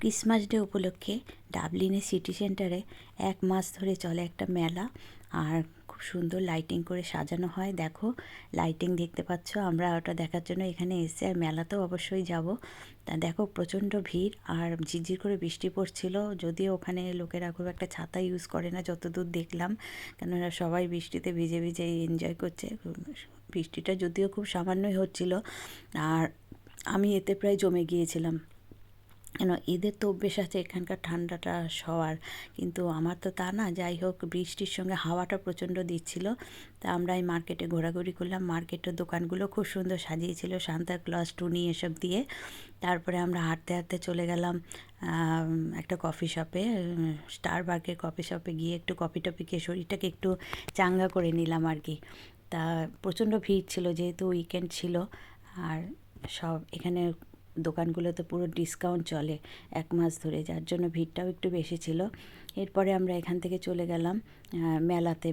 Christmas day উপলক্ষে ডাবলিনের city সেন্টারে 1 মাস ধরে চলে একটা মেলা। আর খুব সুন্দর লাইটিং করে সাজানো হয়। দেখো লাইটিং দেখতে পাচ্ছ, আমরা ওটা দেখার জন্য এখানে এসে আর মেলাতেও অবশ্যই যাব। তা দেখো প্রচণ্ড ভিড় আর ঝিরঝির করে বৃষ্টি পড়ছিল, যদিও ওখানে লোকেরা খুব একটা ছাতা ইউজ করে না যতদূর দেখলাম, কেননা সবাই বৃষ্টিতে ভিজে ভিজে এনজয় করছে। বৃষ্টিটা যদিও খুব সামান্যই হচ্ছিল, আর আমি এতে প্রায় জমে গিয়েছিলাম। কেন এদের তো অভ্যেস আছে এখানকার ঠান্ডাটা সওয়ার, কিন্তু আমার তো তা না। যাই হোক, বৃষ্টির সঙ্গে হাওয়াটা প্রচণ্ড দিচ্ছিল। তা আমরা এই মার্কেটে ঘোরাঘুরি করলাম। মার্কেটের দোকানগুলো খুব সুন্দর সাজিয়েছিল, সান্তা ক্লজ, টুনি এসব দিয়ে। তারপরে আমরা হাঁটতে হাঁটতে চলে গেলাম একটা কফি শপে, স্টারবাকের কফি শপে গিয়ে একটু কফি টফি খেয়ে শরীরটাকে একটু চাঙ্গা করে নিলাম আর কি। তা প্রচণ্ড ভিড় ছিল যেহেতু উইকেন্ড ছিল, আর সব এখানে দোকানগুলোতে পুরো ডিসকাউন্ট চলে 1 মাস ধরে, যার জন্য ভিড়টাও একটু বেশি ছিল। এরপরে আমরা এখান থেকে চলে গেলাম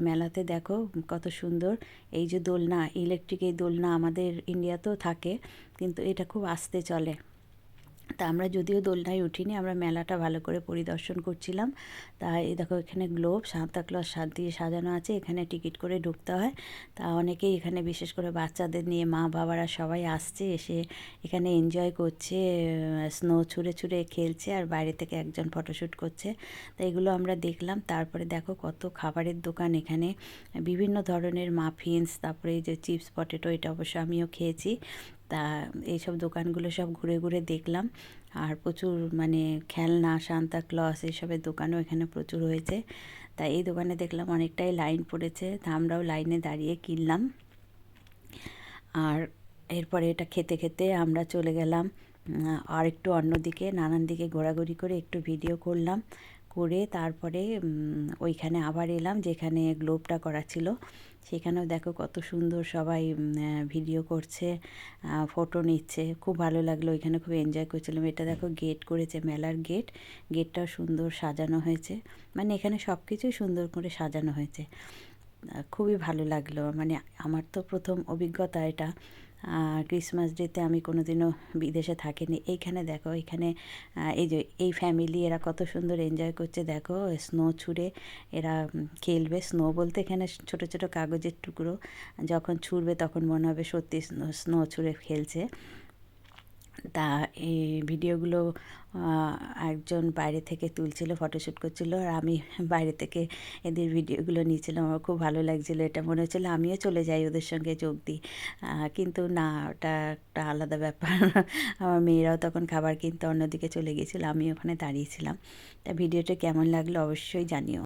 মেলাতে দেখো কত সুন্দর এই যে দোলনা, ইলেকট্রিক এই দোলনা আমাদের ইন্ডিয়াতেও থাকে, কিন্তু এটা খুব আস্তে চলে। তা আমরা যদিও দোলনায় উঠিনি, আমরা মেলাটা ভালো করে পরিদর্শন করছিলাম। তা এই দেখো এখানে গ্লোব, সান্তা ক্লজ দিয়ে সাজানো আছে, এখানে টিকিট করে ঢুকতে হয়। তা অনেকেই এখানে, বিশেষ করে বাচ্চাদের নিয়ে মা বাবারা সবাই আসছে, এসে এখানে এনজয় করছে, স্নো ছুঁড়ে ছুঁড়ে খেলছে, আর বাইরে থেকে একজন ফটোশ্যুট করছে। তা এগুলো আমরা দেখলাম। তারপরে দেখো কত খাবারের দোকান এখানে, বিভিন্ন ধরনের মাফিনস, তারপরে এই যে চিপস পটেটো, এটা অবশ্য আমিও খেয়েছি। তা এইসব দোকানগুলো সব ঘুরে ঘুরে দেখলাম। আর প্রচুর মানে খেলনা, সান্তা ক্লজ এসবের দোকানও এখানে প্রচুর হয়েছে। তা এই দোকানে দেখলাম অনেকটাই লাইন পড়েছে, তা আমরাও লাইনে দাঁড়িয়ে কিনলাম। আর এরপরে এটা খেতে খেতে আমরা চলে গেলাম আর একটু অন্যদিকে, নানান দিকে ঘোরাঘুরি করে একটু ভিডিও করলাম, করে তারপরে ওইখানে আবার এলাম যেখানে গ্লোবটা করা ছিল। সেখানেও দেখো কত সুন্দর সবাই ভিডিও করছে, ফটো নিচ্ছে, খুব ভালো লাগলো। ওইখানে খুব এনজয় করছিলাম। এটা দেখো গেট করেছে, মেলার গেটটাও সুন্দর সাজানো হয়েছে, মানে এখানে সব কিছুই সুন্দর করে সাজানো হয়েছে। খুবই ভালো লাগলো, মানে আমার তো প্রথম অভিজ্ঞতা এটা। ক্রিসমাস ডেতে আমি কোনো দিনও বিদেশে থাকিনি। এইখানে দেখো, এখানে এই যে এই ফ্যামিলি, এরা কত সুন্দর এনজয় করছে। দেখো স্নো ছুঁড়ে এরা খেলবে। স্নো বলতে এখানে ছোট ছোট কাগজের টুকরো, যখন ছুঁড়বে তখন মনে হবে সত্যি স্নো ছুঁড়ে খেলছে। তা এই ভিডিওগুলো একজন বাইরে থেকে তুলছিল, ফটোশ্যুট করছিল, আর আমি বাইরে থেকে এদের ভিডিওগুলো নিয়েছিলাম। আমার খুব ভালো লাগছিলো। এটা মনে হচ্ছিলো আমিও চলে যাই ওদের সঙ্গে যোগ দিই, কিন্তু না, ওটা একটা আলাদা ব্যাপার। আমার মেয়েরাও তখন খাবার কিনতে অন্যদিকে চলে গিয়েছিলো, আমি ওখানে দাঁড়িয়েছিলাম। তা ভিডিওটা কেমন লাগলো অবশ্যই জানিও।